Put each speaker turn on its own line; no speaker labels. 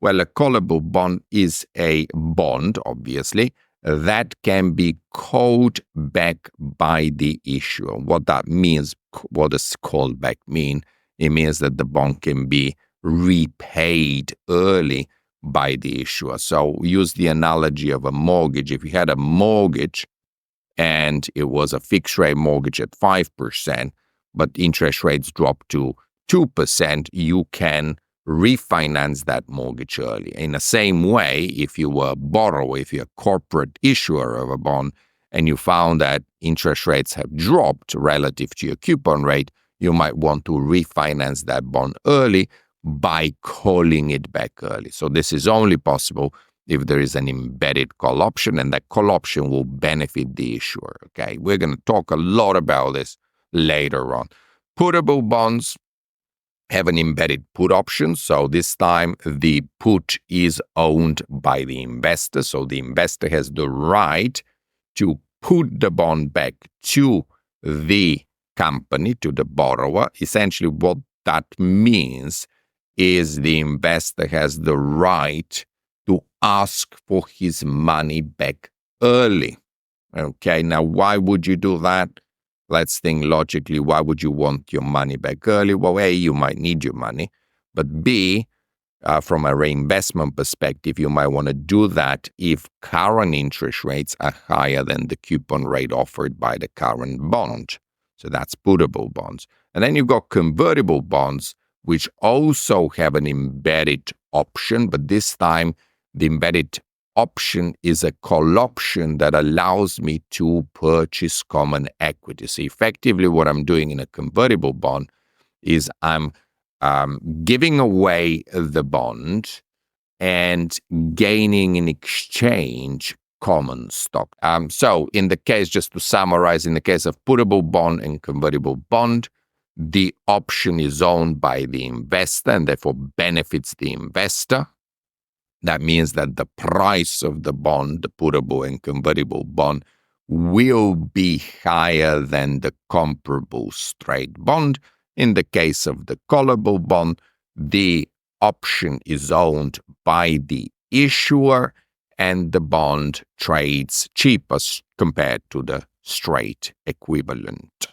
Well, a callable bond is a bond, obviously, that can be called back by the issuer. What that means, what does call back mean? It means that the bond can be repaid early by the issuer. So use the analogy of a mortgage. If you had a mortgage and it was a fixed rate mortgage at 5%, but interest rates drop to 2%, you can refinance that mortgage early. In the same way, if you were a borrower, if you're a corporate issuer of a bond, and you found that interest rates have dropped relative to your coupon rate, you might want to refinance that bond early by calling it back early. So this is only possible if there is an embedded call option, and that call option will benefit the issuer. Okay, we're going to talk a lot about this later on. Putable bonds have an embedded put option. So this time the put is owned by the investor. So the investor has the right to put the bond back to the company, to the borrower. Essentially what that means is the investor has the right to ask for his money back early. Okay, now why would you do that? Let's think logically, why would you want your money back early? Well, A, you might need your money, but B, from a reinvestment perspective, you might want to do that if current interest rates are higher than the coupon rate offered by the current bond. So that's putable bonds. And then you've got convertible bonds, which also have an embedded option, but this time the embedded option is a call option that allows me to purchase common equity. So effectively what I'm doing in a convertible bond is I'm giving away the bond and gaining in exchange common stock. So in the case, just to summarize, in the case of putable bond and convertible bond, the option is owned by the investor and therefore benefits the investor. That means that the price of the bond, the putable and convertible bond, will be higher than the comparable straight bond. In the case of the callable bond, the option is owned by the issuer and the bond trades cheaper compared to the straight equivalent.